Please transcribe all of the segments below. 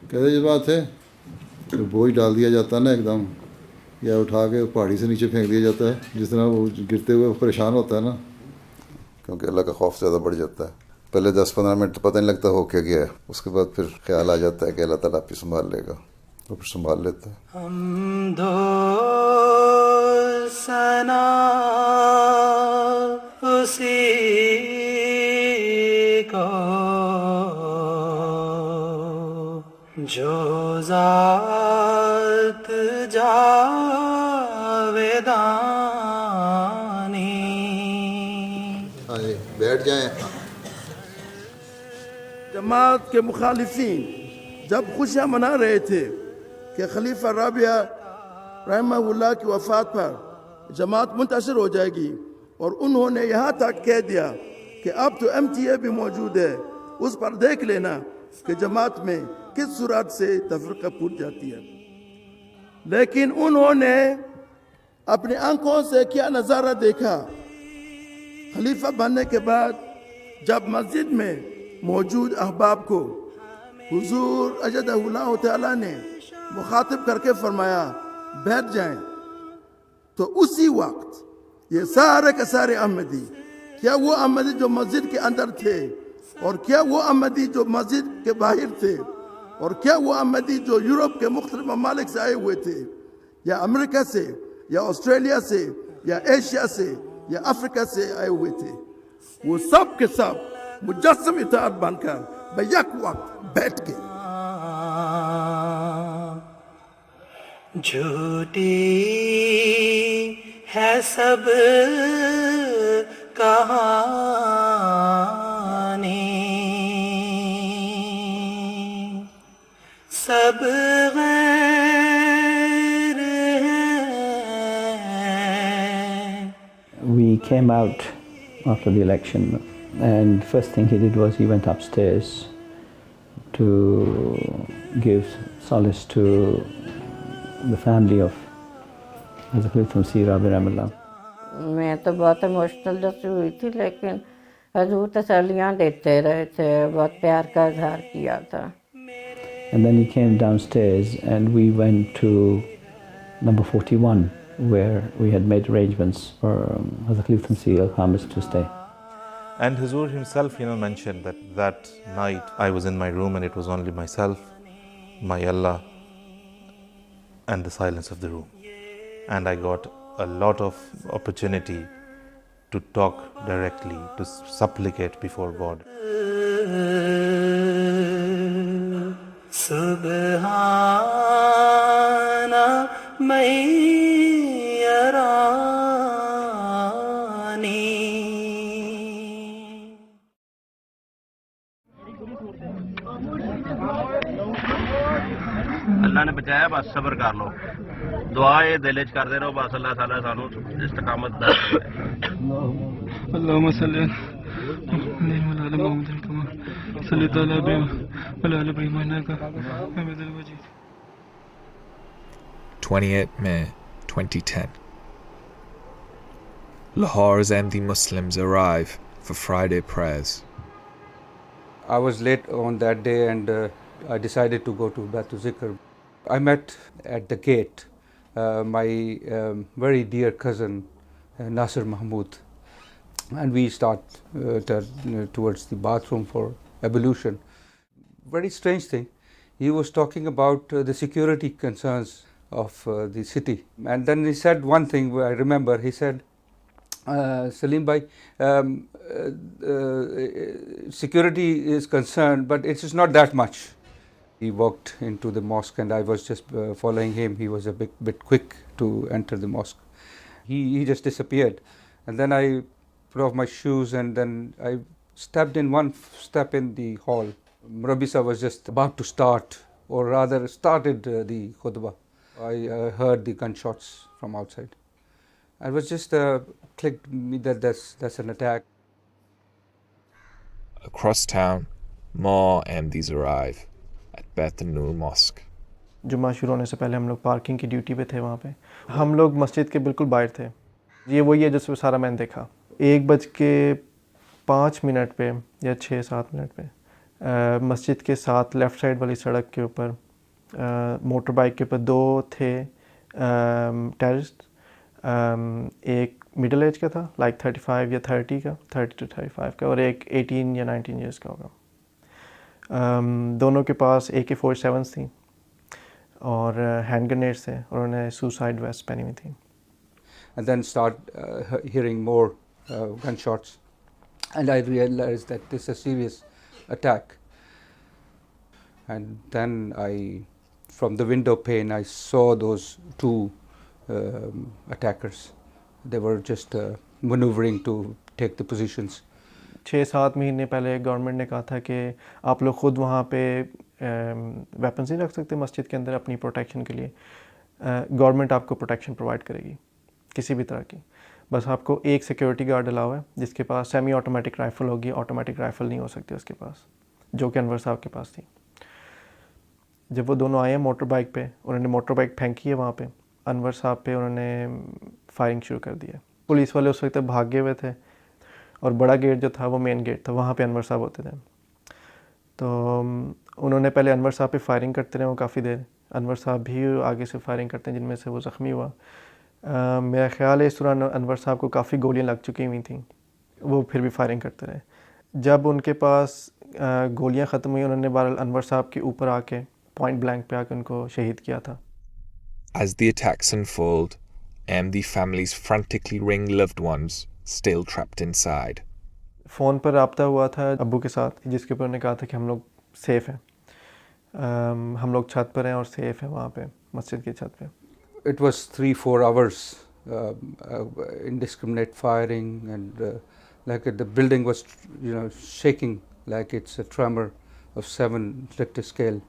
कहते जब बात है तो बोझ डाल दिया जाता है ना एकदम, या उठा के पहाड़ी से नीचे फेंक दिया जाता है, जिस तरह वो गिरते हुए परेशान होता है ना, क्योंकि अल्लाह का खौफ ज़्यादा बढ़ जाता है। पहले 10-15 मिनट तो पता नहीं लगता हो क्या गया है, उसके बाद फिर ख्याल आ जाता है कि अल्लाह ताला आप ही संभाल लेगा, तो फिर संभाल लेता है। हमदो सना उसी को जो ज़ात जावेदानी। हाँ जी, बैठ जाएं। जमात के मुखालिफिन जब खुशियाँ मना रहे थे कि खलीफा राबिया रहमहुल्लाह की वफ़ात पर जमात मुंतशिर हो जाएगी, और उन्होंने यहाँ तक कह दिया कि अब तो MTA भी मौजूद है, उस पर देख लेना कि जमात में किस सूरत से तफरीका फूट जाती है। लेकिन उन्होंने अपनी आंखों से क्या नज़ारा देखा खलीफा बनने के बाद, जब मस्जिद में मौजूद अहबाब को हुजूर अजदहुल्लाह ताला ने मुखातिब करके फरमाया बैठ जाएं, तो उसी वक्त ये सारे के सारे अहमदी, क्या वो अहमदी जो मस्जिद के अंदर थे, और क्या वो अहमदी जो मस्जिद के बाहर थे, और क्या वो अहमदी जो यूरोप के मुख्तलिफ ममालिक से आए हुए थे, या अमेरिका से, या ऑस्ट्रेलिया से, या एशिया से, या अफ्रीका से आए हुए थे, वो सब के सब मुजस्सम इताअत बनकर बैक वक्त बैठ के। झूठी है सब कहानी, सब गैर हैं। We came out after the election, and first thing he did was he went upstairs to give solace to the family of Hazrat Khalid Masih Rabi Rahimahullah. मैं तो बहुत इमोशनल जैसी हुई थी, लेकिन हजूर तसल्लियाँ देते रहे थे, बहुत प्यार का इजहार किया था। And then he came downstairs and we went to number 41 where we had made arrangements for Hazrat Khalid Masih al-Khamis to stay. And Huzur himself, mentioned that that night I was in my room and it was only myself, my Allah, and the silence of the room. And I got a lot of opportunity to talk directly, to supplicate before God. Subhana Mayyarani. अल्लाह ने बचाया, बस सब्र कर लो, दुआ ये दिल च करते रहो, बस अल्लाह ताला सानू इस्तकामत दा। अल्लाहुम्मा सल्ली अला मुहम्मद कमा सल्लल्लाहु अलैहि व अला इब्राहीम इन्नका हमीदुल मजीद। 28 May 2010. Lahore's Ahmadi Muslims arrive for Friday prayers. I was late on that day and I decided to go to Baitul Zikr. I met at the gate my very dear cousin Nasir Mahmood, and we start towards the bathroom for ablution. Very strange thing, he was talking about the security concerns of the city, and then he said one thing I remember. He said, Salim bhai, security is concerned, but it is not that much. He walked into the mosque and I was just following him. He was a bit quick to enter the mosque. He just disappeared, and then I put off my shoes and then I stepped in one step in the hall. Murabbi was just about to start, or rather started the khutbah. I heard the gunshots from outside. I was just clicked me that that's an attack. Across town, more Ahmadis arrive at Bait Noor Mosque. जुम्मा शुरू होने से पहले हम लोग parking की duty पे थे। वहाँ पे हम लोग मस्जिद के बिल्कुल बाहर थे। ये वही है जिसमें सारा मैंने देखा। 1:05 पे या 6-7 मिनट पे मस्जिद के साथ लेफ़्ट साइड वाली सड़क के ऊपर मोटर बाइक के ऊपर 2 थे टेररिस्ट। एक मिडिल एज का था, लाइक 35 या 30 का, 30 to 35 का, और एक 18 या 19 ईयर्स का होगा। दोनों के पास AK-47 थी और हैंड ग्रेनेड्स थे, और उन्होंने सुसाइड वेस्ट पहनी हुई थी। And then start hearing more gunshots, and I realized that this is a serious attack. And then from the window pane, I saw those 2 attackers. They were just maneuvering to take the positions. 6-7 महीने पहले government ने कहा था कि आप लोग ख़ुद वहाँ पे वेपन्स नहीं रख सकते मस्जिद के अंदर अपनी प्रोटेक्शन के लिए। गवर्नमेंट आपको प्रोटेक्शन प्रोवाइड करेगी किसी भी तरह की, बस आपको एक सिक्योरिटी गार्ड अलाउ है जिसके पास सेमी ऑटोमेटिक राइफ़ल होगी, ऑटोमेटिक राइफ़ल नहीं हो सकती उसके पास, जो कि अनवर साहब के पास थी। जब वो दोनों आए हैं मोटर बाइक पे, उन्होंने मोटर बाइक फेंकी है वहाँ पे, अनवर साहब पे उन्होंने फायरिंग शुरू कर दी है। पुलिस वाले उस वक्त भागे हुए थे, और बड़ा गेट जो था वो मेन गेट था, वहाँ पे अनवर साहब होते थे। तो उन्होंने पहले अनवर साहब पे फायरिंग करते रहे वो काफ़ी देर। अनवर साहब भी आगे से फायरिंग करते हैं, जिनमें से वो ज़ख्मी हुआ। मेरा ख़्याल है इस दौरान अनवर साहब को काफ़ी गोलियां लग चुकी हुई थी, वो फिर भी फायरिंग करते रहे। जब उनके पास गोलियां ख़त्म हुई, उन्होंने बहरहाल अनवर साहब के ऊपर आके पॉइंट ब्लैंक पे आके उनको शहीद किया था। As the attacks unfold, the families frantically ring loved ones still trapped inside. Phone पर रब्ता हुआ था अब्बू के साथ, जिसके ऊपर उन्होंने कहा था कि हम लोग सेफ़ हैं, हम लोग छत पर हैं और सेफ़ हैं वहाँ पे मस्जिद की छत पे। It was 3-4 hours indiscriminate firing, and like the building was, shaking like it's a tremor of 7 Richter scale,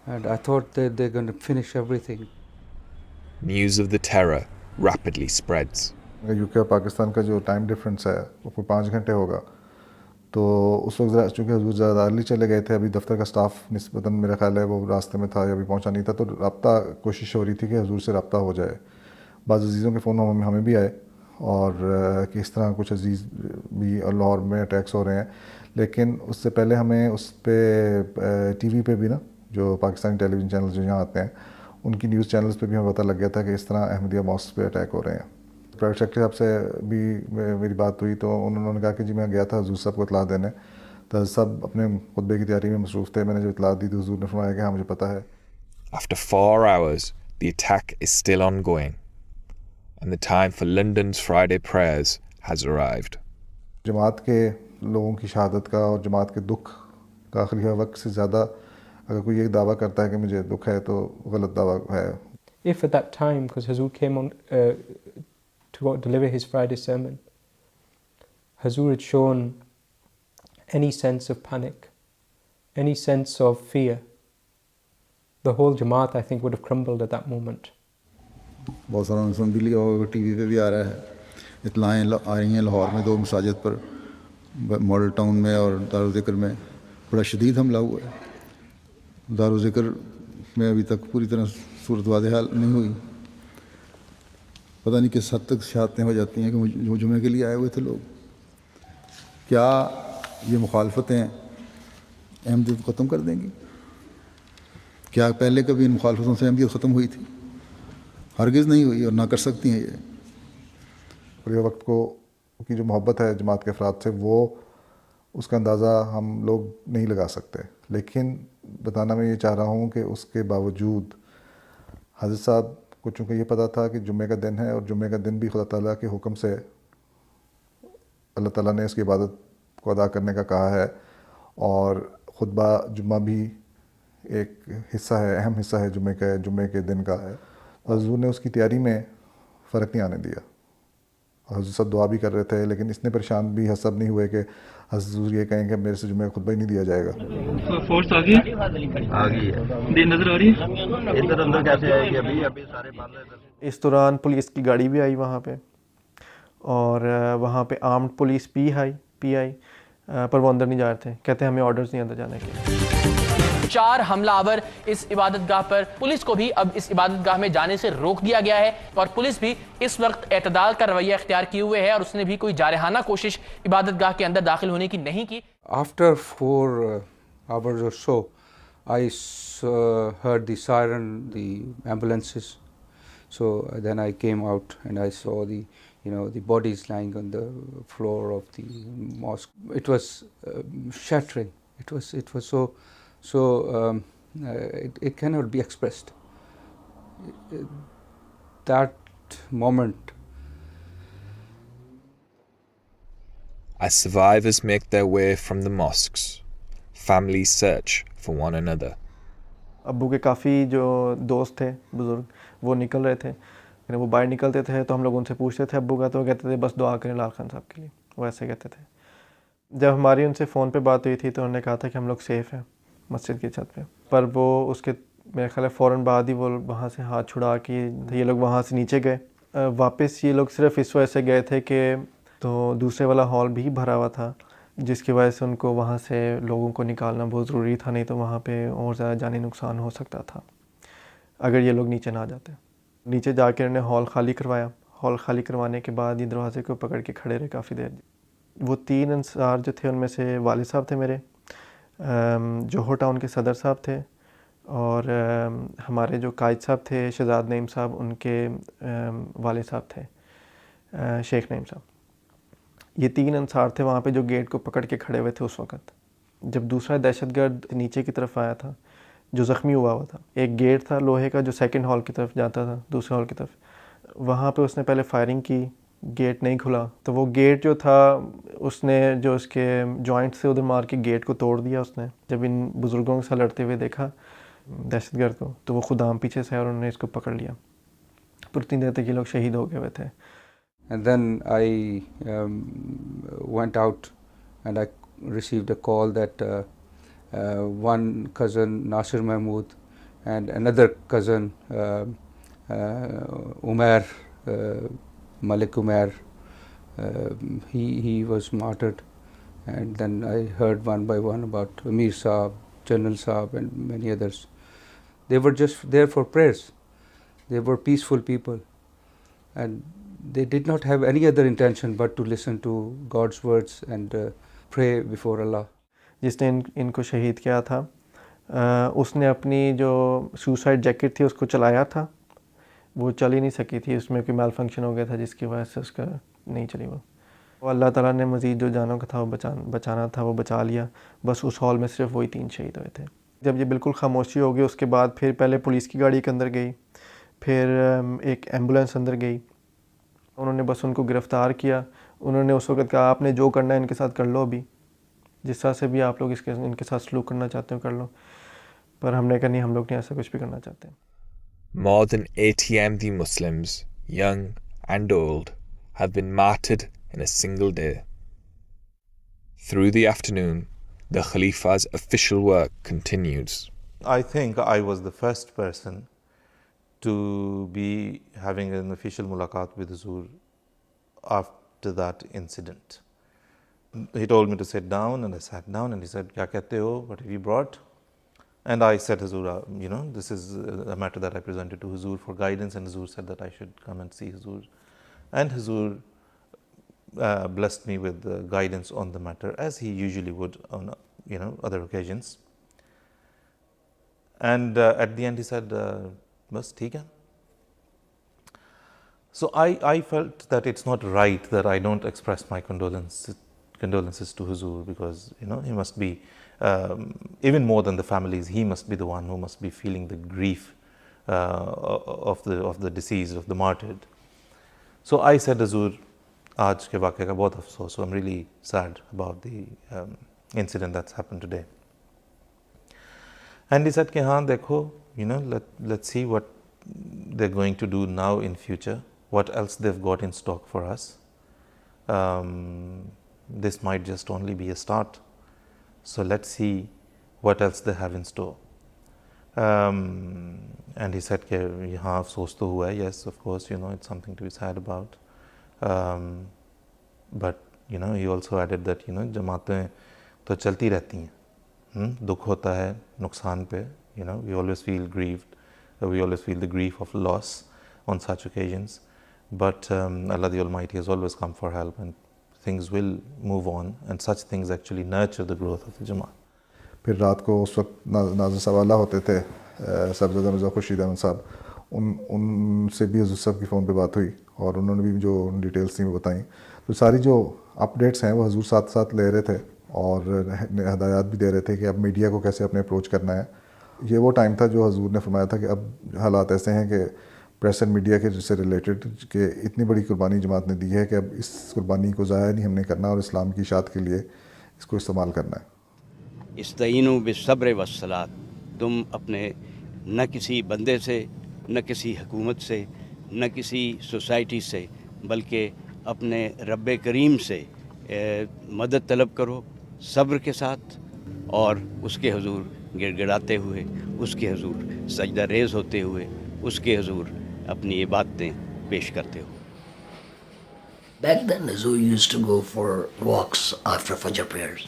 and I thought that they're going to finish everything. News of the terror rapidly spreads. UK और पाकिस्तान का जो time difference है वो कोई 5 घंटे होगा, तो उस वक्त ज़रा चूँकि हजूर ज़्यादा अर्ली चले गए थे, अभी दफ्तर का स्टाफ निस्बतन मेरा ख्याल है वो रास्ते में था या अभी पहुंचा नहीं था, तो रब्ता कोशिश हो रही थी कि हजूर से रब्ता हो जाए। बाज़ अजीज़ों के फ़ोन हमें भी आए और कि इस तरह कुछ अजीज़ भी लाहौर में अटैक्स हो रहे हैं, लेकिन उससे पहले हमें उस पर TV पे भी ना, जो पाकिस्तानी टेलीविज़न चैनल जो यहाँ आते हैं, उनकी न्यूज़ चैनल्स पे भी हमें पता लग गया था कि इस तरह अहमदिया मॉस्क पे अटैक हो रहे हैं। प्राइवेट सेक्रेटरी साहब से भी मेरी बात हुई, तो उन्होंने कहा कि जी मैं गया था हजूर साहब को इतला देने, तो सब अपने खुतबे की तैयारी में मसरूफ़ थे। मैंने जो इतला दी तो हजूर ने फरमाया कि हाँ मुझे पता है। After 4 hours, the attack is still ongoing, and the time for London's Friday prayers has arrived. जमात के लोगों की शहादत का और जमात के दुख का आखिरी वक्त से ज़्यादा अगर कोई ये दावा करता है कि मुझे दुख है, तो गलत दावा है। If at that time, because Hazur came on to deliver his Friday sermon, Hazur had shown any sense of panic, any sense of fear, the whole Jamaat, I think, would have crumbled at that moment. बहुत सारा सुन भी लिया होगा, TV पे भी आ रहा है, इतलाएँ आ रही हैं लाहौर में 2 मसाजिद पर, मॉडल टाउन में और दारुल ज़िक्र में बड़ा शदीद हमला हुआ है। दारुल ज़िक्र में अभी तक पूरी तरह सूरत वाज़ेह नहीं हुई, पता नहीं किस हद तक शहादतें हो जाती हैं कि जो जुमे के लिए आए हुए थे लोग, क्या ये मुखालफतें अहमदियत ख़त्म कर देंगी? क्या पहले कभी इन मुखालफतों से अहमदियत ख़त्म हुई थी? हरगिज़ नहीं हुई और ना कर सकती हैं ये। और ये वक्त को की जो मोहब्बत है जमात के अफराद से, वो उसका अंदाज़ा हम लोग नहीं लगा सकते, लेकिन बताना मैं ये चाह रहा हूँ कि उसके बावजूद हज़रत साहब को चूँकि ये पता था कि जुम्मे का दिन है, और जुम्मे का दिन भी खुदा ताला के हुक्म से अल्लाह ताला ने इसकी इबादत को अदा करने का कहा है, और खुतबा जुम्मा भी एक हिस्सा है, अहम हिस्सा है जुम्मे के दिन का है। हज़ूर ने उसकी तैयारी में फ़र्क नहीं आने दिया। हज़ूर सब दुआ भी कर रहे थे, लेकिन इतने परेशान भी हसब नहीं हुए कि हज़ूर ये कहें कि मेरे से जुम्मे का खुतबा ही नहीं दिया जाएगा। फोर्स आ गई है, दिन नजर आ रही है, इधर अंदर कैसे आएगी? अभी सारे बाल। इस दौरान पुलिस की गाड़ी भी आई वहाँ पे, और वहाँ पे आर्म्ड पुलिस पी आई, पर वो अंदर नहीं जा रहे थे, कहते हमें ऑर्डर्स नहीं अंदर जाने के। 4 हमलावर इस इबादतगाह पर, पुलिस को भी अब इस इबादतगाह में जाने से रोक दिया गया है, और पुलिस भी इस वक्त एतदाल का रवैया इख्तियार किए हुए है, और उसने भी कोई जारहाना कोशिश इबादतगाह के अंदर दाखिल होने की नहीं की। After 4 hours or so, I heard the siren, the ambulances. So then I came out and I saw the bodies lying on the floor of the mosque. It was shattering. It was so it cannot be expressed. That moment. As survivors make their way from the mosques, families search for one another. अब्बू के काफ़ी जो दोस्त थे बुज़ुर्ग, वो निकल रहे थे। वो बाहर निकलते थे तो हम लोग उनसे पूछते थे अब्बू का, तो वो कहते थे बस दुआ करें लाल खान साहब के लिए, वो ऐसे कहते थे। जब हमारी उनसे फ़ोन पे बात हुई थी तो उन्होंने कहा था कि हम लोग सेफ़ हैं मस्जिद की छत पे, पर वो उसके मेरे ख्याल है फ़ौरन बाद ही वो वहाँ से हाथ छुड़ा के ये लोग वहाँ से नीचे गए। वापस ये लोग सिर्फ इस वजह से गए थे कि तो दूसरे वाला हॉल भी भरा हुआ था, जिसकी वजह से उनको वहाँ से लोगों को निकालना बहुत ज़रूरी था, नहीं तो वहाँ पे और ज़्यादा जानी नुकसान हो सकता था अगर ये लोग नीचे ना जाते। नीचे जाकर उन्होंने हॉल खाली करवाया। हॉल खाली करवाने के बाद ये दरवाजे को पकड़ के खड़े रहे काफ़ी देर। वो 3 अंसार जो थे उनमें से वालिद साहब थे मेरे, जोहर टाउन के सदर साहब थे, और हमारे जो कायद साहब थे शहजाद नईम साहब, उनके वालिद साहब थे शेख नईम साहब। ये 3 अंसार थे वहाँ पे जो गेट को पकड़ के खड़े हुए थे उस वक़्त। जब दूसरा दहशतगर्द नीचे की तरफ आया था जो ज़ख्मी हुआ था, एक गेट था लोहे का जो सेकंड हॉल की तरफ जाता था, दूसरे हॉल की तरफ, वहाँ पे उसने पहले फायरिंग की, गेट नहीं खुला, तो वो गेट जो था उसने जो उसके जॉइंट से उधर मार के गेट को तोड़ दिया उसने। जब इन बुज़ुर्गों के साथ लड़ते हुए देखा दहशतगर्द को, तो वो खुदाम पीछे से और उन्होंने इसको पकड़ लिया। पर 3 देर तक ये लोग शहीद हो गए हुए थे। And then I went out and I received a call that one cousin Nasir Mahmood and another cousin Umair, Malik Umair, he was martyred. And then I heard one by one about Amir Saab, General Saab and many others. They were just there for prayers. They were peaceful people and they did not have any other intention but to listen to God's words and pray before Allah. जिसने इनको शहीद किया था उसने अपनी जो suicide jacket थी उसको चलाया था, वो चल ही नहीं सकी थी, उसमें कोई मैल फंक्शन हो गया था जिसकी वजह से उसका नहीं चली वो अल्लाह ताला ने मज़ीद जो जानों का था वो बचाना था वो बचा लिया। बस उस हॉल में सिर्फ वही 3 शहीद हुए थे। जब ये बिल्कुल खामोशी हो गई उसके बाद फिर पहले पुलिस की गाड़ी के अंदर गई, फिर एक एम्बुलेंस अंदर गई, उन्होंने बस उनको गिरफ़्तार किया। उन्होंने उस वक़्त कहा आपने जो करना है इनके साथ कर लो, अभी जिस तरह से भी आप लोग इनके साथ सलूक करना चाहते हो कर लो, पर हमने कहा नहीं, हम लोग नहीं ऐसा कुछ भी करना चाहते। More than 80 Ahmadi Muslims, young and old, have been martyred in a single day. Through the afternoon, the Khalifa's official work continues. I think I was the first person to be having an official mulaqat with Huzur after that incident. He told me to sit down and I sat down and he said, "Kya kehte ho? What have you brought?" And I said, Huzur, this is a matter that I presented to Huzur for guidance, and Huzur said that I should come and see Huzur. And Huzur blessed me with guidance on the matter, as he usually would on other occasions. And at the end he said, "Bas, theek hai." So I felt that it's not right that I don't express my condolences to Huzur, because he must be even more than the families, he must be the one who must be feeling the grief of the deceased, of the martyred. So I said, Huzur, aaj ke waqe ka bahut afsos, so I'm really sad about the incident that's happened today. And he said, "Ki haan, dekho, let's see what they're going to do now in future, what else they've got in stock for us. This might just only be a start. So let's see what else they have in store." And he said, "Haan, afsos to hua hai. Yes, of course, it's something to be sad about." But he also added that जमातें तो चलती रहती हैं, दुख होता है नुकसान पे, we always feel grieved, we always feel the grief of loss on such occasions, but Allah the Almighty has always come for help, and things will move on, and such things actually nurture the growth of the Jamaat. फिर रात को उस वक्त नाज़िर सवाला होते थे साहबजादा मिर्ज़ा खुर्शीद अहमद साहब, उनसे भी हज़ूर साहब की फ़ोन पे बात हुई और उन्होंने भी जो डिटेल्स थी वो बताई। तो सारी जो अपडेट्स हैं वो हज़ूर साथ साथ ले रहे थे और हदायत भी दे रहे थे कि अब मीडिया को कैसे अपने अप्रोच करना है। ये वो टाइम था जो हज़ूर ने फरमाया था कि अब हालात ऐसे हैं कि प्रेस एंड मीडिया के जिससे रिलेटेड कि इतनी बड़ी कुर्बानी जमात ने दी है कि अब इस कुर्बानी को ज़ाया नहीं हमने करना और इस्लाम की इशाअत के लिए इसको इस्तेमाल करना है। इस्तईनु बिस्सब्र वस्सलात, तुम अपने न किसी बंदे से, न किसी हुकूमत से, न किसी सोसाइटी से, बल्कि अपने रब्बे करीम से मदद तलब करो सब्र के साथ और उसके हुजूर गिड़गिड़ाते हुए, उसके हुजूर सजदा रेज़ होते हुए, उसके हुजूर अपनी इबादतें पेश करते हो। Back then, Huzur used to go for walks after Fajr prayers.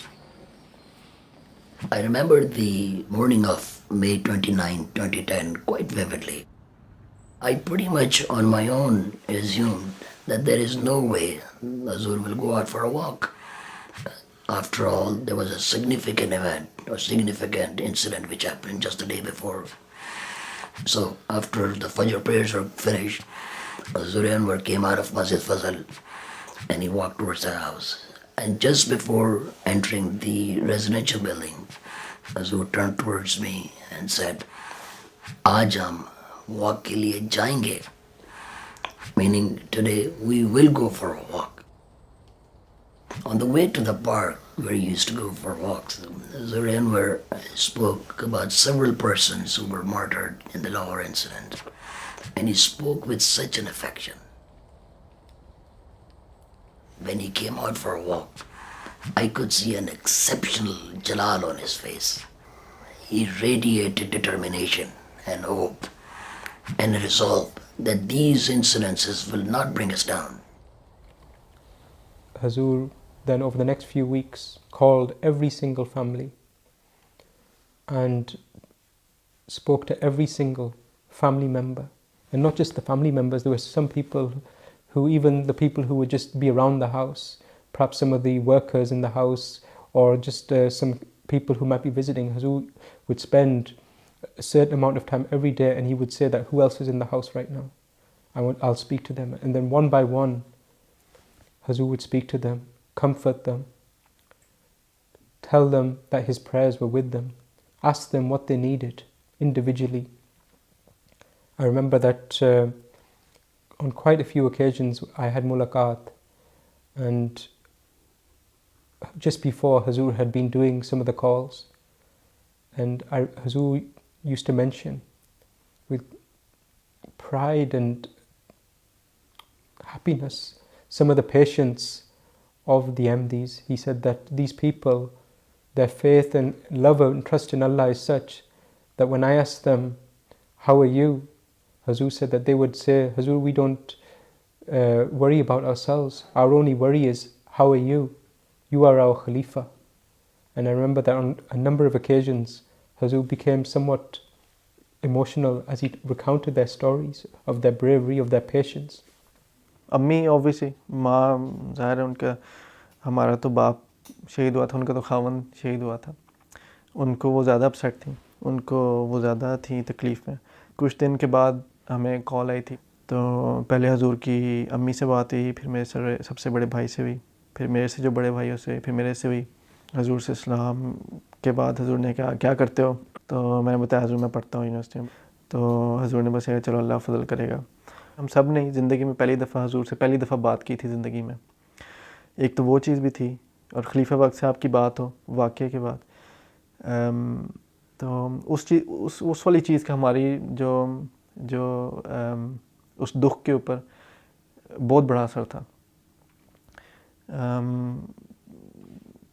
I remember the morning of May 29, 2010 quite vividly. I pretty much on my own assumed that there is no way Huzur will go out for a walk. After all, there was a significant event or significant incident which happened just the day before. So after the Fajr prayers were finished, Huzur Anwar came out of Masjid Fazal and he walked towards the house. And just before entering the residential building, Huzur turned towards me and said, "Aaj hum walk ke liye jayenge," meaning today we will go for a walk. On the way to the park where he used to go for walks, Huzur Anwar spoke about several persons who were martyred in the Lahore incident, and he spoke with such an affection. When he came out for a walk, I could see an exceptional jalal on his face. He radiated determination and hope and resolve that these incidences will not bring us down. Huzur then over the next few weeks called every single family and spoke to every single family member. And not just the family members, there were some people who, even the people who would just be around the house, perhaps some of the workers in the house or just some people who might be visiting, Huzur would spend a certain amount of time every day and he would say that who else is in the house right now? I'll speak to them. And then one by one, Huzur would speak to them, comfort them, tell them that his prayers were with them, ask them what they needed individually. I remember that on quite a few occasions I had mulaqat, and just before Huzur had been doing some of the calls, and Huzur used to mention with pride and happiness some of the patience of the Ahmadis. He said that these people, their faith and love and trust in Allah is such that when I asked them, "How are you?" Huzur said that they would say, "Huzur, we don't worry about ourselves. Our only worry is, how are you? You are our Khalifa." And I remember that on a number of occasions, Huzur became somewhat emotional as he recounted their stories of their bravery, of their patience. अम्मी obviously माँ ज़ाहिर है उनका, हमारा तो बाप शहीद हुआ था, उनका तो खावन शहीद हुआ था, उनको वो ज़्यादा अपसेट थी, उनको वो ज़्यादा थी तकलीफ़ में। कुछ दिन के बाद हमें कॉल आई थी, तो पहले हजूर की अम्मी से बात हुई, फिर मेरे सबसे बड़े भाई से हुई, फिर मेरे से जो बड़े भाइयों से, फिर मेरे से हुई। हजूर से सलाम के बाद हजूर ने कहा, "क्या करते हो?" तो मैंने बताया, "हजूर मैं पढ़ता हूँ यूनिवर्सिटी में।" तो हजूर ने बस चलो अल्लाह फजल करेगा। हम सब ने ज़िंदगी में पहली दफ़ा हजूर से पहली दफ़ा बात की थी ज़िंदगी में। एक तो वो चीज़ भी थी, और खलीफा वक्त साहब की बात हो वाक़े के बाद, तो उस वाली चीज़ का हमारी जो उस दुख के ऊपर बहुत बड़ा असर था,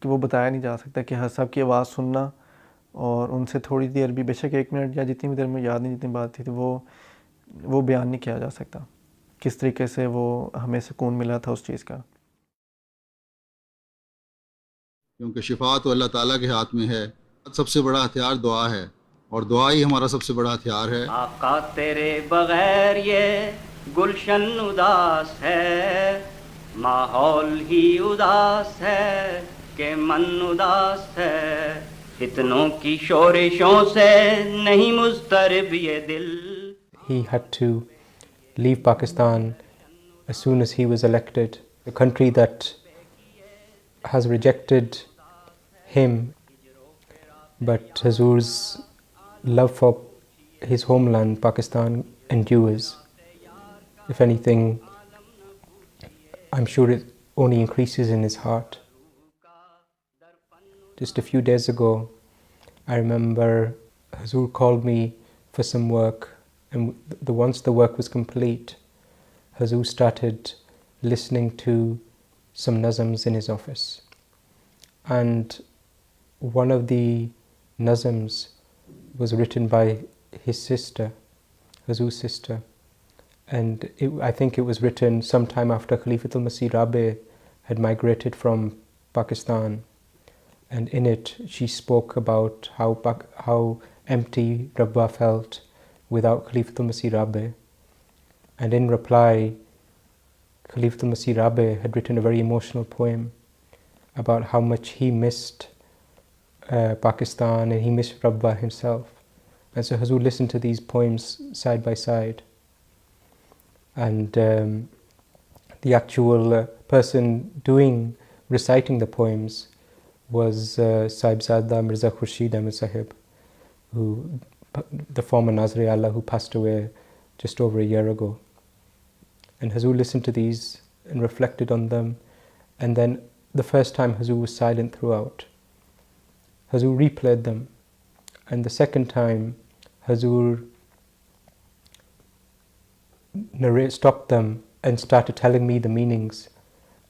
कि वो बताया नहीं जा सकता कि हर साहब की आवाज़ सुनना और उनसे थोड़ी देर भी, बेशक 1 मिनट या जितनी भी देर में याद नहीं जितनी बात थी, तो वो बयान नहीं किया जा सकता किस तरीके से वो हमें सुकून मिला था उस चीज़ का। क्योंकि शिफा तो अल्लाह ताला के हाथ में है। सबसे बड़ा हथियार दुआ है और दुआ ही हमारा सबसे बड़ा हथियार है। आका तेरे बगैर ये गुलशन उदास है, माहौल ही उदास है कि मन उदास है। फितनों की शोरिशों से नहीं मुस्तरब ये दिल. He had to leave Pakistan as soon as he was elected. A country that has rejected him, but Hazur's love for his homeland, Pakistan, endures. If anything, I'm sure it only increases in his heart. Just a few days ago, I remember Hazur called me for some work, and once the work was complete, Hazur started listening to some nazms in his office. And one of the nazms was written by his sister, Hazur's sister. And I think it was written sometime after Khalifatul Masih Rabi had migrated from Pakistan. And in it, she spoke about how empty Rabwa felt without Khalifatul Masih Rabi. And in reply, Khalifatul Masih Rabi had written a very emotional poem about how much he missed Pakistan and he missed Rabwa himself. And so Hazur listened to these poems side by side. And the actual person reciting the poems was Sahibzada Mirza Khurshid Ahmed Sahib, the former Nazir-e-Allah who passed away just over a year ago. And Hazur listened to these and reflected on them. And then the first time Hazur was silent throughout. Hazur replayed them. And the second time Hazur stopped them and started telling me the meanings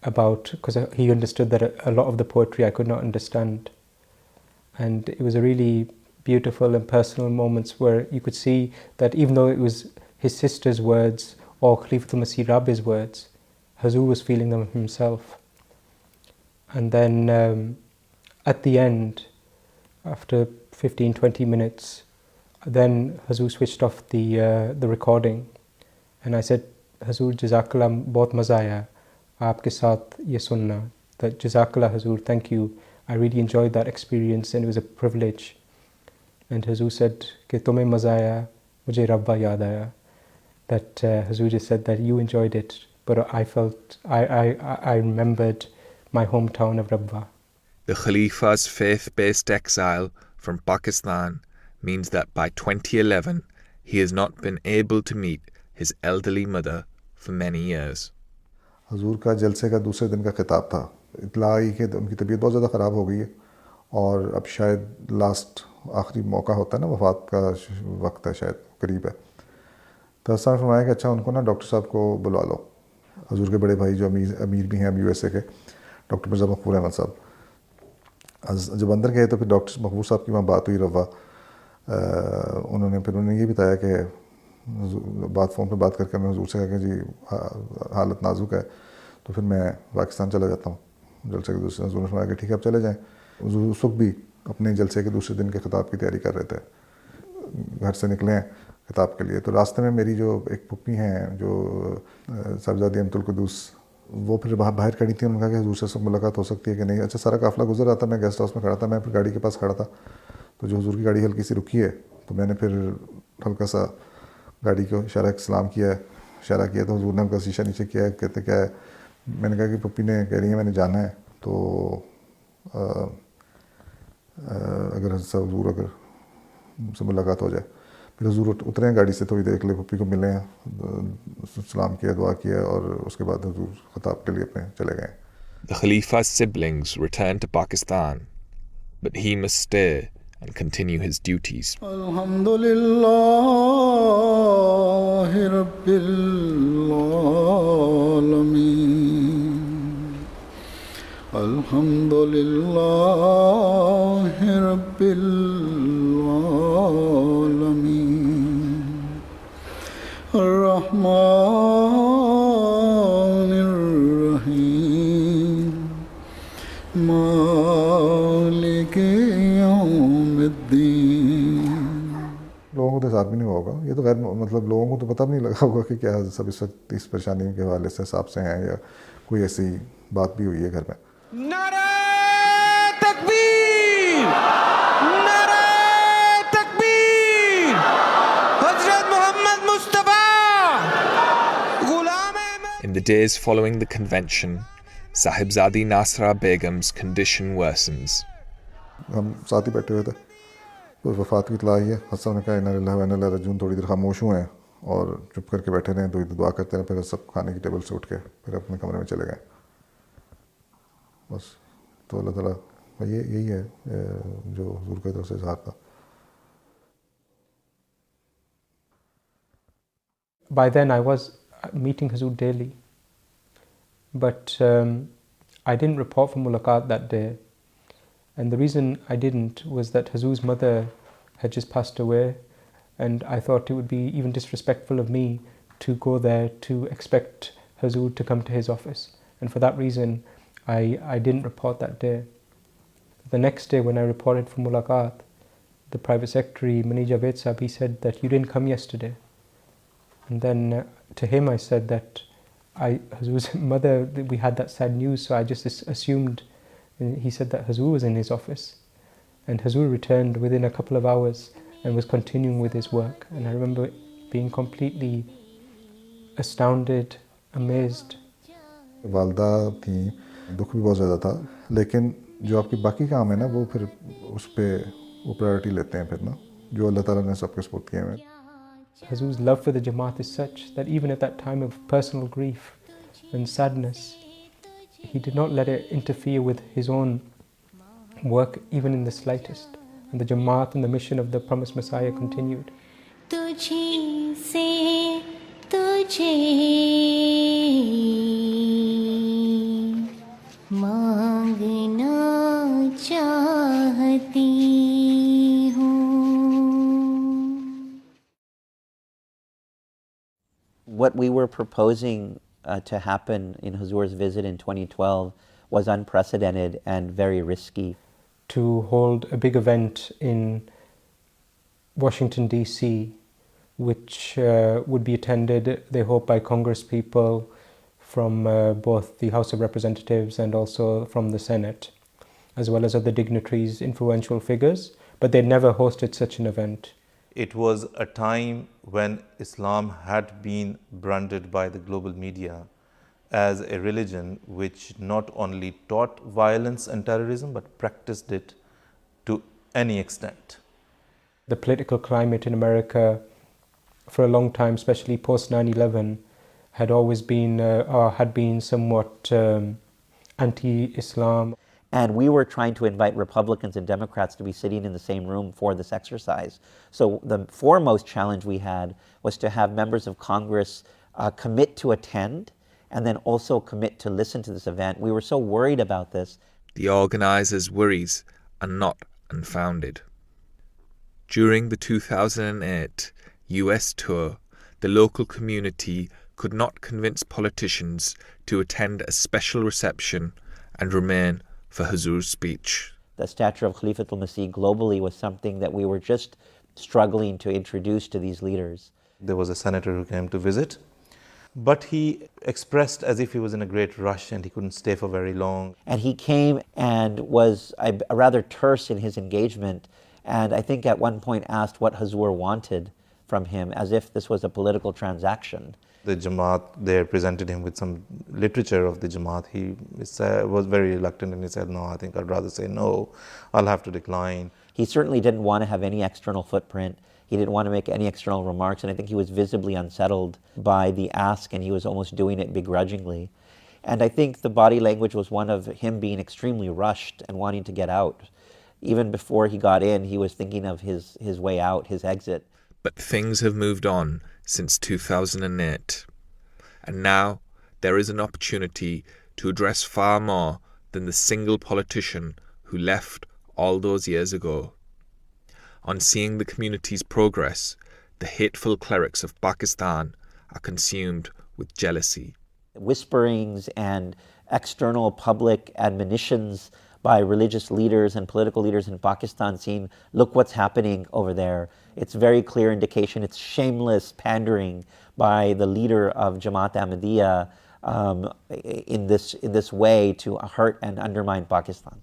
about, because he understood that a lot of the poetry I could not understand. And it was a really beautiful and personal moments where you could see that even though it was his sister's words or Khalifatul Masih Rabi's words, Hazur was feeling them himself. And then at the end, after 15-20 minutes, then Hazur switched off the recording. And I said, Hazur, Jazakallah, bahut maza aaya aapke saath ye sunna. That Jazakallah Hazur, thank you. I really enjoyed that experience and it was a privilege. And Hazur said, Ke tumhe maza aaya, mujhe Rabba yaad aaya. That Hazur just said that you enjoyed it, but I felt, I remembered my hometown of Rabwa. The Khalifa's faith-based exile from Pakistan means that by 2011 he has not been able to meet his elderly mother for many years. हजूर का जलसे का दूसरे दिन का खिताब था. इतला आई कि उनकी तबीयत बहुत ज़्यादा ख़राब हो गई है और अब शायद लास्ट आखिरी मौका होता है ना, वफ़ात का वक्त है, शायद करीब है. तो हसन फरमाया कि अच्छा उनको ना डॉक्टर साहब को बुला लो. हजूर के बड़े भाई जो अमीर भी हैं अब USA के, डॉक्टर मिर्ज़ा मकबूल अहमद साहब. जब अंदर गए तो फिर डॉक्टर मकबूल साहब की वहाँ बात हुई रवा. उन्होंने ये बताया कि फ़ोन पे बात करके मैं हजूर से कहा कि जी हालत नाजुक है, तो फिर मैं पाकिस्तान चला जाता हूँ जलसे के दूसरे. हजूर ने फरमाया कि ठीक है आप चले जाएँ. हजूर उस वक्त भी अपने जलसे के दूसरे दिन के खिताब की तैयारी कर रहे थे. घर से निकले हैं खिताब के लिए, तो रास्ते में मेरी जो एक पुप्पी हैं जो साहिबजादी अमतुल कुदूस, वो फिर बाहर खड़ी थी. उन्होंने कहा कि हजूर से मुलाकात हो सकती है कि नहीं. अच्छा, सारा काफ़िला गुजर रहा था, मैं गेस्ट हाउस में खड़ा था, मैं फिर गाड़ी के पास खड़ा था. तो जो हजूर की गाड़ी हल्की सी रुकी है तो मैंने फिर हल्का सा गाड़ी को इशारा सलाम किया तो हजूर ने उनका शीशा नीचे किया. कहते क्या है? मैंने कहा कि पप्पी ने कह रही है मैंने जाना है, तो अगर हजूर अगर मुझसे मुलाकात हो जाए. फिर हजूर उतरे हैं गाड़ी से, थोड़ी देर के लिए पप्पी को मिले हैं, सलाम किया, दुआ किया और उसके बाद हजूर खिताब के लिए अपने चले गए. The Khalifa's siblings returned to Pakistan, but he must stay and continue his duties. Alhamdulillahi Rabbil Alameen. Alhamdulillahi Rabbil Alameen. Ar-Rahmanir Rahim. Maliki लोगों को तो साथ भी नहीं होगा. ये तो गैर मतलब लोगों को तो पता भी नहीं लगा होगा कि क्या सब इस वक्त इस परेशानी के हवाले से हिसाब से हैं या कोई ऐसी बात भी हुई है घर में. नारे तकबीर, In the days following the convention, Sahibzadi Nasra Begum's condition worsens. हम साथ ही बैठे हुए थे तो वफ़ात की इत्ला आई है। हसन ने कहा इन्ना लिल्लाहि व इन्ना इलैहि राजिऊन, थोड़ी देर खामोश हुए हैं और चुप करके बैठे रहे, दुआ करते रहे। फिर सब खाने की टेबल से उठ के फिर अपने कमरे में चले गए। बस तो अल्लाह ताला यही है जो हुज़ूर की तरफ से इज़हार था। By then I was meeting Huzoor daily, but I didn't report for Mulaqat that day, and the reason I didn't was that Huzoor's mother had just passed away, and I thought it would be even disrespectful of me to go there to expect Huzoor to come to his office, and for that reason I didn't report that day. The next day when I reported for Mulaqat, the private secretary Mani Javed Sahab, he said that you didn't come yesterday. And then to him I said that Huzoor's mother, we had that sad news, so I just assumed. He said that Huzoor was in his office, and Huzoor returned within a couple of hours and was continuing with his work. And I remember being completely astounded, amazed. वालदा थी, दुख भी बहुत ज़्यादा था, लेकिन जो आपकी बाकी काम है ना वो फिर उस पर वो प्रायोरिटी लेते हैं फिर ना, जो अल्लाह ताला ने सबके सपोर्ट किए हैं। Huzoor's love for the Jamaat is such that even at that time of personal grief and sadness, he did not let it interfere with his own work even in the slightest. And the Jamaat and the mission of the promised Messiah continued. तुझी से तुझे मांगना चाहती हूँ। What we were proposing to happen in Huzoor's visit in 2012 was unprecedented and very risky. To hold a big event in Washington, D.C., which would be attended, they hope, by Congress people from both the House of Representatives and also from the Senate, as well as other dignitaries, influential figures, but they'd never hosted such an event. It was a time when Islam had been branded by the global media as a religion which not only taught violence and terrorism but practiced it to any extent. The political climate in America for a long time, especially post 9/11, had always been or had been somewhat anti-Islam. And we were trying to invite Republicans and Democrats to be sitting in the same room for this exercise. So the foremost challenge we had was to have members of Congress commit to attend and then also commit to listen to this event. We were so worried about this. The organisers' worries are not unfounded. During the 2008 US tour, the local community could not convince politicians to attend a special reception and remain for Huzoor's speech. The stature of Khalifatul Masih globally was something that we were just struggling to introduce to these leaders. There was a senator who came to visit, but he expressed as if he was in a great rush and he couldn't stay for very long. And he came and was rather terse in his engagement, and I think at one point asked what Huzoor wanted from him, as if this was a political transaction. The Jamaat there presented him with some literature of the Jamaat. He was very reluctant and he said, no, I think I'd rather say no, I'll have to decline. He certainly didn't want to have any external footprint. He didn't want to make any external remarks, and I think he was visibly unsettled by the ask, and he was almost doing it begrudgingly. And I think the body language was one of him being extremely rushed and wanting to get out. Even before he got in, he was thinking of his way out, his exit. But things have moved on since 2008, and now there is an opportunity to address far more than the single politician who left all those years ago. On seeing the community's progress, the hateful clerics of Pakistan are consumed with jealousy. Whisperings and external public admonitions by religious leaders and political leaders in Pakistan saying, look what's happening over there. It's very clear indication, it's shameless pandering by the leader of Jamaat Ahmadiyya in this way to hurt and undermine Pakistan.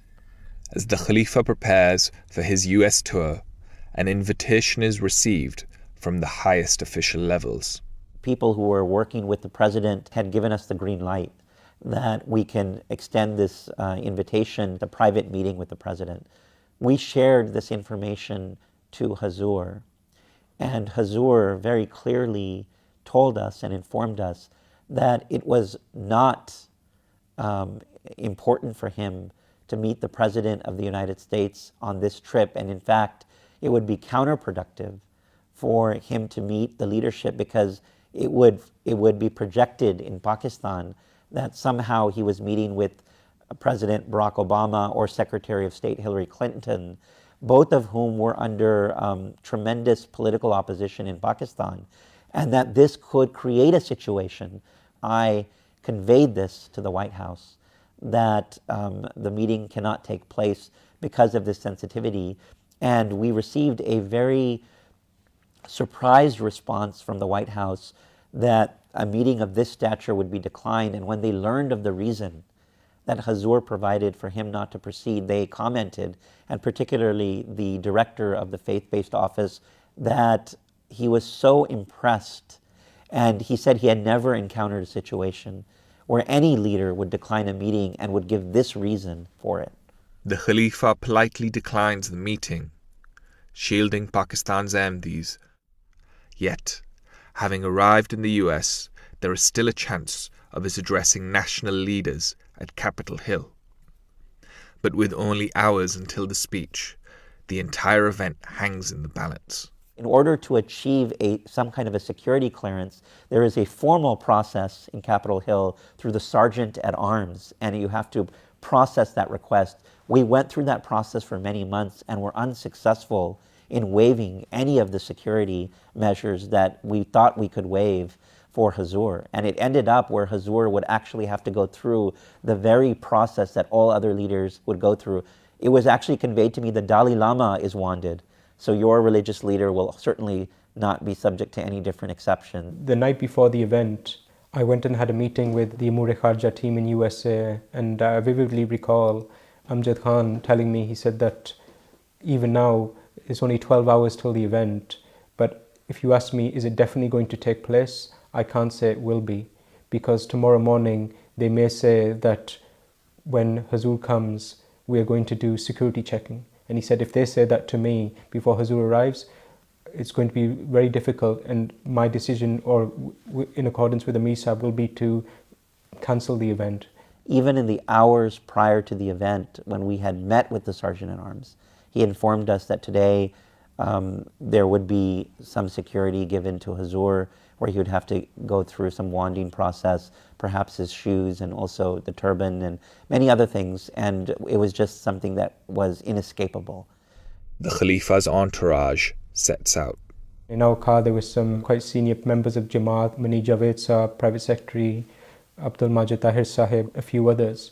As the Khalifa prepares for his US tour, an invitation is received from the highest official levels. people who were working with the president had given us the green light that we can extend this invitation to private meeting with the president. We shared this information to Hazur, and Hazur very clearly told us and informed us that it was not important for him to meet the President of the United States on this trip, and in fact, it would be counterproductive for him to meet the leadership because it would be projected in Pakistan that somehow he was meeting with President Barack Obama or Secretary of State Hillary Clinton, both of whom were under tremendous political opposition in Pakistan, and that this could create a situation. I conveyed this to the White House, that the meeting cannot take place because of this sensitivity, and we received a very surprised response from the White House that a meeting of this stature would be declined, and when they learned of the reason that Hazur provided for him not to proceed, they commented, and particularly the director of the faith-based office, that he was so impressed, and he said he had never encountered a situation where any leader would decline a meeting and would give this reason for it. The Khalifa politely declines the meeting, shielding Pakistan's Ahmadis. Yet, having arrived in the US, there is still a chance of his addressing national leaders at Capitol Hill. But with only hours until the speech, the entire event hangs in the balance. In order to achieve some kind of a security clearance, there is a formal process in Capitol Hill through the Sergeant at Arms, and you have to process that request. We went through that process for many months and were unsuccessful in waiving any of the security measures that we thought we could waive for Hazur. And it ended up where Hazur would actually have to go through the very process that all other leaders would go through. It was actually conveyed to me the Dalai Lama is wanted, so your religious leader will certainly not be subject to any different exception. The night before the event, I went and had a meeting with the Amur-e-Kharja team in USA, and I vividly recall Amjad Khan telling me, he said that even now, it's only 12 hours till the event, but if you ask me, is it definitely going to take place? I can't say it will be, because tomorrow morning they may say that when Hazur comes, we are going to do security checking. And he said, if they say that to me before Hazur arrives, it's going to be very difficult, and my decision, or in accordance with the Amir will be to cancel the event. Even in the hours prior to the event, when we had met with the Sergeant at Arms, he informed us that today there would be some security given to Hazur, where he would have to go through some wanding process, perhaps his shoes and also the turban and many other things, and it was just something that was inescapable. The Khalifa's entourage sets out. In our car there were some quite senior members of Jamaat, Mani Javed Saab, Private Secretary, Abdul Majid Tahir Sahib, a few others.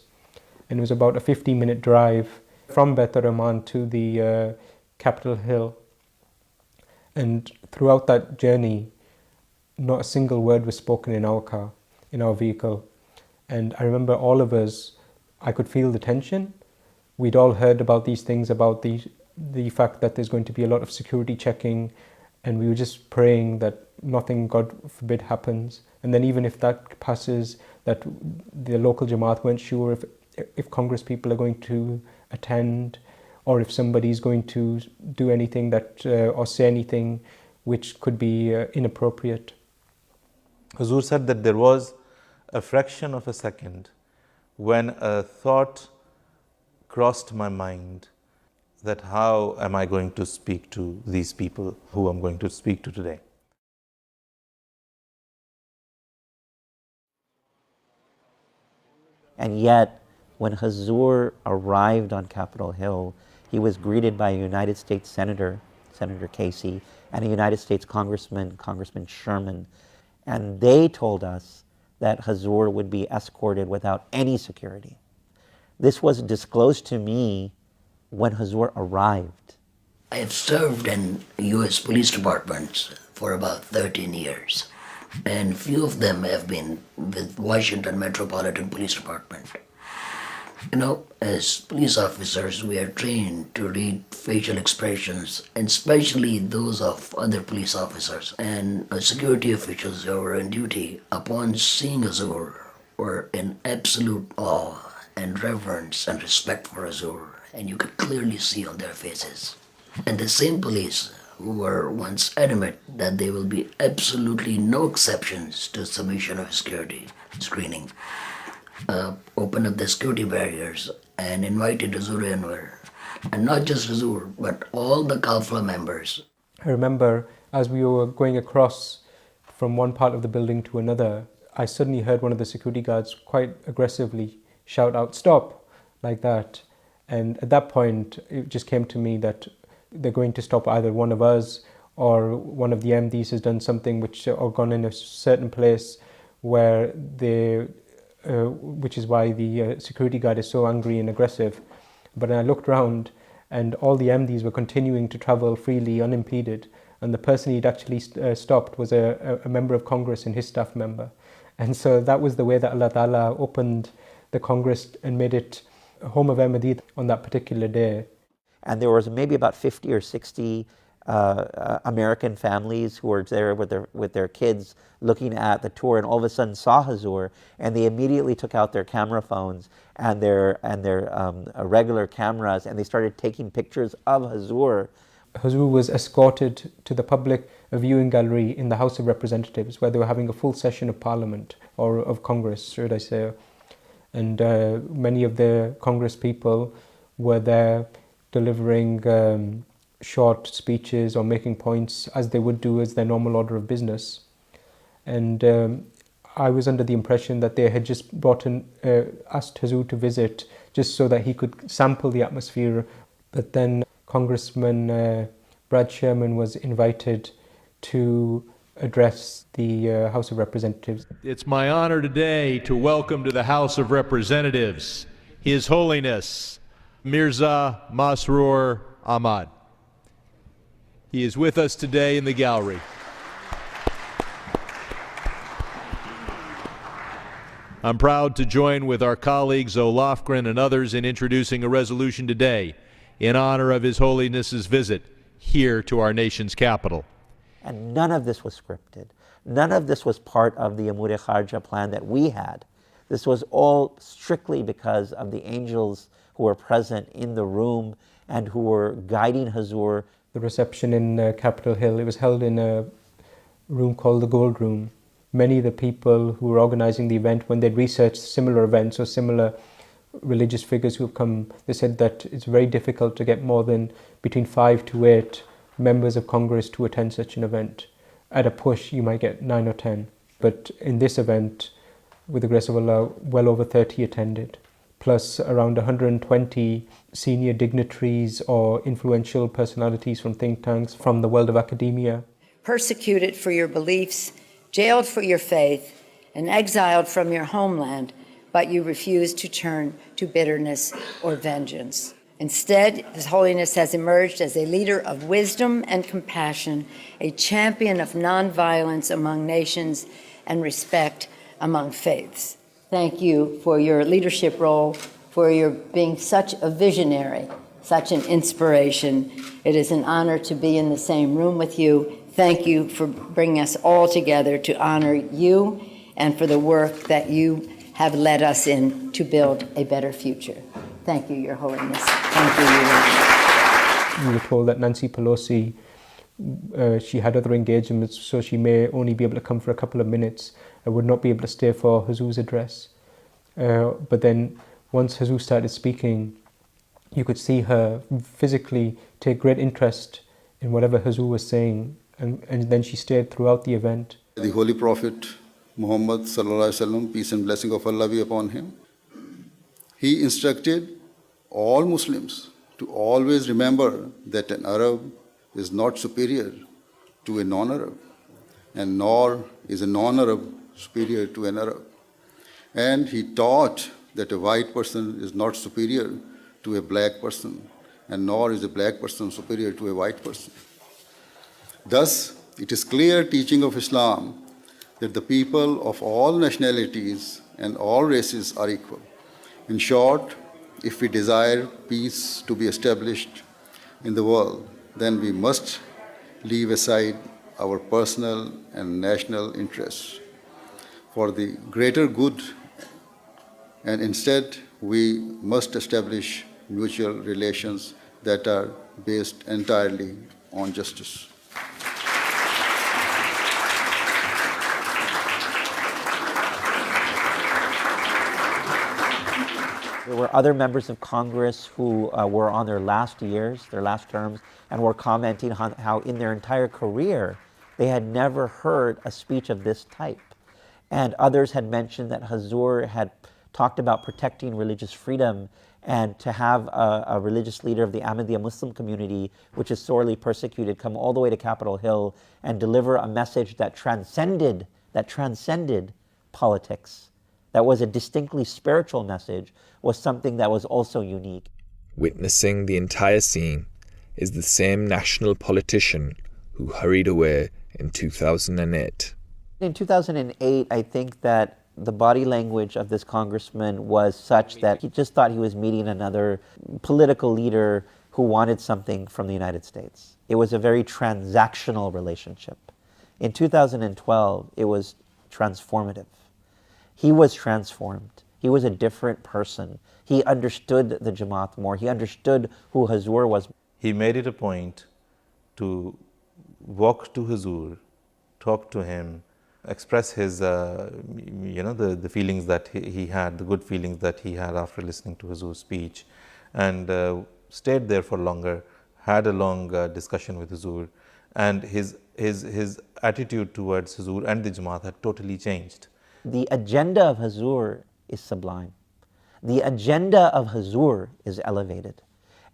And it was about a 15-minute drive from Baitur Rahman to the Capitol Hill. And throughout that journey, not a single word was spoken in our car, in our vehicle. And I remember all of us, I could feel the tension. We'd all heard about these things, about the fact that there's going to be a lot of security checking, and we were just praying that nothing, God forbid, happens. And then even if that passes, that the local Jamaat weren't sure if Congress people are going to attend, or if somebody's going to do anything that or say anything which could be inappropriate. Hazur said that there was a fraction of a second when a thought crossed my mind that how am I going to speak to these people who I'm going to speak to today. And yet, when Hazur arrived on Capitol Hill, he was greeted by a United States Senator, Senator Casey, and a United States Congressman, Congressman Sherman. And they told us that Hazur would be escorted without any security. This was disclosed to me when Hazur arrived. I have served in U.S. police departments for about 13 years, and few of them have been with Washington Metropolitan Police Department. You know, as police officers, we are trained to read facial expressions, and especially those of other police officers. And security officials who were on duty, upon seeing Hazur, were in absolute awe and reverence and respect for Hazur, and you could clearly see on their faces. And the same police who were once adamant that there will be absolutely no exceptions to submission of security screening, opened up the security barriers and invited Hazur Anwar, and not just Hazur, but all the Kafla members. I remember as we were going across from one part of the building to another, I suddenly heard one of the security guards quite aggressively shout out, "Stop," like that. And at that point, it just came to me that they're going to stop either one of us or one of the MDs has done something or gone in a certain place where which is why the security guard is so angry and aggressive. But I looked around and all the MDs were continuing to travel freely, unimpeded. And the person he'd actually stopped was a member of Congress and his staff member. And so that was the way that Allah Ta'ala opened the Congress and made it a home of Ahmadiyya on that particular day. And there was maybe about 50 or 60 American families who were there with their kids looking at the tour, and all of a sudden saw Hazur, and they immediately took out their camera phones and their regular cameras, and they started taking pictures of Hazur. Hazur was escorted to the public viewing gallery in the House of Representatives, where they were having a full session of Parliament, or of Congress, should I say. And many of the Congress people were there delivering short speeches or making points, as they would do as their normal order of business. And I was under the impression that they had just asked Hazur to visit just so that he could sample the atmosphere. But then Congressman Brad Sherman was invited to address the House of Representatives. It's my honor today to welcome to the House of Representatives His Holiness Mirza Masroor Ahmad. He is with us today in the gallery. I'm proud to join with our colleagues Zoe Lofgren and others in introducing a resolution today in honor of His Holiness's visit here to our nation's capital. And none of this was scripted. None of this was part of the Amur-e Kharja plan that we had. This was all strictly because of the angels who were present in the room and who were guiding Hazur. The reception in Capitol Hill, it was held in a room called the Gold Room. Many of the people who were organizing the event, when they'd researched similar events or similar religious figures who have come, they said that it's very difficult to get more than between 5 to 8 members of Congress to attend such an event. At a push, you might get 9 or 10. But in this event, with the grace of Allah, well over 30 attended, plus around 120 senior dignitaries or influential personalities from think tanks, from the world of academia. Persecuted for your beliefs, jailed for your faith, and exiled from your homeland, but you refuse to turn to bitterness or vengeance. Instead, His Holiness has emerged as a leader of wisdom and compassion, a champion of nonviolence among nations and respect among faiths. Thank you for your leadership role, for your being such a visionary, such an inspiration. It is an honor to be in the same room with you. Thank you for bringing us all together to honor you and for the work that you have led us in to build a better future. Thank you, Your Holiness. Thank you, Your Holiness. We were told that Nancy Pelosi, she had other engagements, so she may only be able to come for a couple of minutes and would not be able to stay for Hazur's address. But then once Hazur started speaking, you could see her physically take great interest in whatever Hazur was saying, and then she stayed throughout the event. The Holy Prophet Muhammad Sallallahu Alaihi Wasallam, peace and blessing of Allah be upon him, he instructed all Muslims to always remember that an Arab is not superior to a non-Arab, and nor is a non-Arab superior to an Arab. And he taught that a white person is not superior to a black person, and nor is a black person superior to a white person. Thus, it is clear teaching of Islam that the people of all nationalities and all races are equal. In short, if we desire peace to be established in the world, then we must leave aside our personal and national interests for the greater good, and instead we must establish mutual relations that are based entirely on justice. There were other members of Congress who were on their last years, their last terms, and were commenting on how in their entire career they had never heard a speech of this type. And others had mentioned that Huzur had talked about protecting religious freedom, and to have a religious leader of the Ahmadiyya Muslim community, which is sorely persecuted, come all the way to Capitol Hill and deliver a message that transcended politics, that was a distinctly spiritual message, was something that was also unique. Witnessing the entire scene is the same national politician who hurried away in 2008. In 2008, I think that the body language of this congressman was such that he just thought he was meeting another political leader who wanted something from the United States. It was a very transactional relationship. In 2012, it was transformative. He was transformed. He was a different person. He understood the Jamaat more. He understood who Huzur was. He made it a point to walk to Huzur, talk to him, express his, the feelings that he had, the good feelings that he had after listening to Huzur's speech, and stayed there for longer, had a long discussion with Huzur, and his attitude towards Huzur and the Jamaat had totally changed. The agenda of Huzur is sublime. The agenda of Huzur is elevated.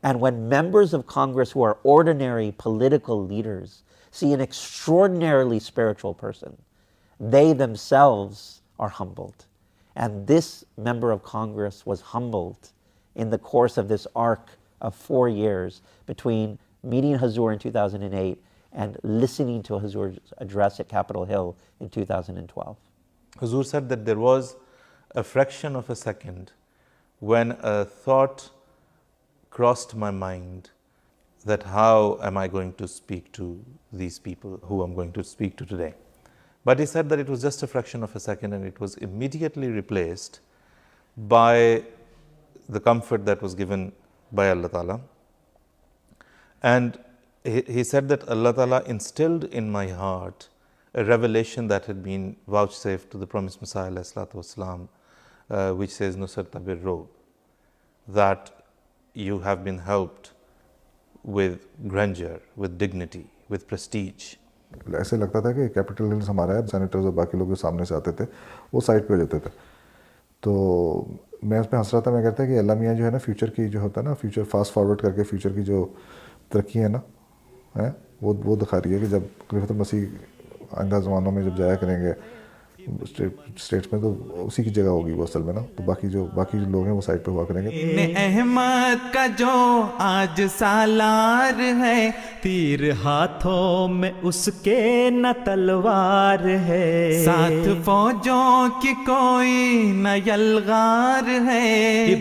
And when members of Congress who are ordinary political leaders see an extraordinarily spiritual person, they themselves are humbled. And this member of Congress was humbled in the course of this arc of 4 years between meeting Huzur in 2008 and listening to Huzur's address at Capitol Hill in 2012. Huzur said that there was a fraction of a second when a thought crossed my mind that how am I going to speak to these people who I'm going to speak to today. But he said that it was just a fraction of a second, and it was immediately replaced by the comfort that was given by Allah Ta'ala. And he said that Allah Ta'ala instilled in my heart a revelation that had been vouchsafed to the promised Messiah ﷺ, which says, Nusarta birro, that you have been helped with grandeur, with dignity, with prestige. ऐसे लगता था कि capital hills हमारा है, senators और बाकी लोग जो सामने से आते थे वो साइड पे हो जाते थे. तो मैं उस पर हंस रहा था. मैं कहता कि अल्लाह मियाँ जो है ना, फ्यूचर की जो होता है ना, फ्यूचर फास्ट फॉरवर्ड करके फ्यूचर की जो तरक्की है ना, है वो दिखा रही है कि जब खलीफतुल मसीह आइंदा ज़मानों में जब जाया करेंगे स्टेट्स में, तो उसी की जगह होगी वो असल में ना. तो बाकी जो लोग हैं वो साइड पे हुआ करेंगे. अहमद का जो आज सालार है, तीर हाथों में उसके न तलवार है, साथ फौजों की कोई न यलगार है,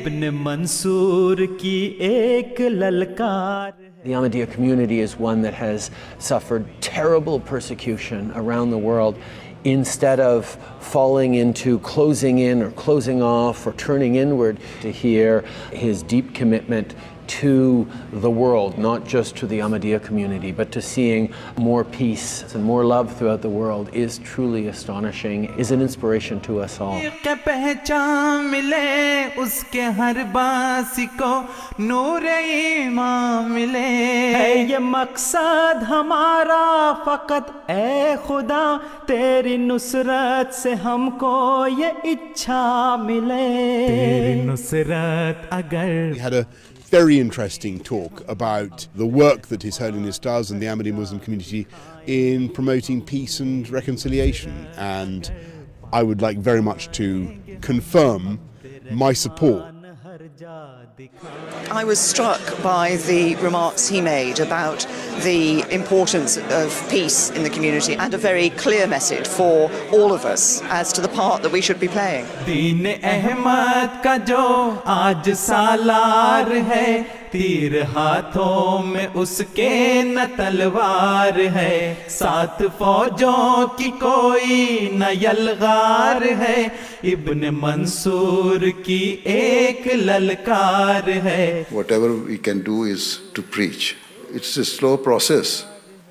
इब्न मंसूर की एक ललकार. The Ahmadiyya community is one that has suffered terrible persecution around the world. Instead of falling into closing in or closing off or turning inward, to hear his deep commitment to the world, not just to the Ahmadiyya community, but to seeing more peace and more love throughout the world is truly astonishing, is an inspiration to us all. पहचान मिले उसके हर बासी को नूर ईमान मिले, है ये मकसद हमारा फकत ए खुदा, तेरी नुसरत से हमको ये इच्छा मिले, तेरी नुसरत अगर. Very interesting talk about the work that His Holiness does and the Ahmadiyya Muslim community in promoting peace and reconciliation, and I would like very much to confirm my support. I was struck by the remarks he made about the importance of peace in the community and a very clear message for all of us as to the part that we should be playing. दीन अहमद का जो आज सालार है, तीर हाथों में उसके न तलवार है, सात फौजों की कोई न यलगार है, इब्न मंसूर की एक ललकार है. Whatever we can do is to preach. It's a slow process,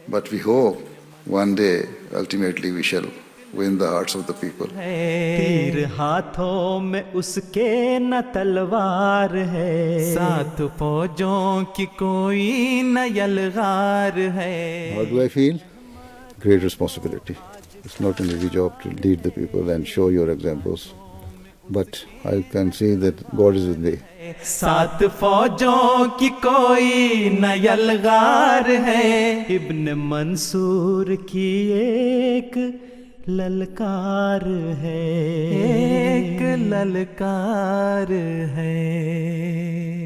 but we hope one day, ultimately, we shall win the hearts of the people. तीर हाथों में उसके न तलवार है, सात फौजों की कोई न यलगार है. How do I feel? Great responsibility. It's not an easy job to lead the people and show your examples, but I can see that God is with me. सात फौजों की कोई न यलगार है, इब्न मंसूर की एक ललकार है, एक ललकार है.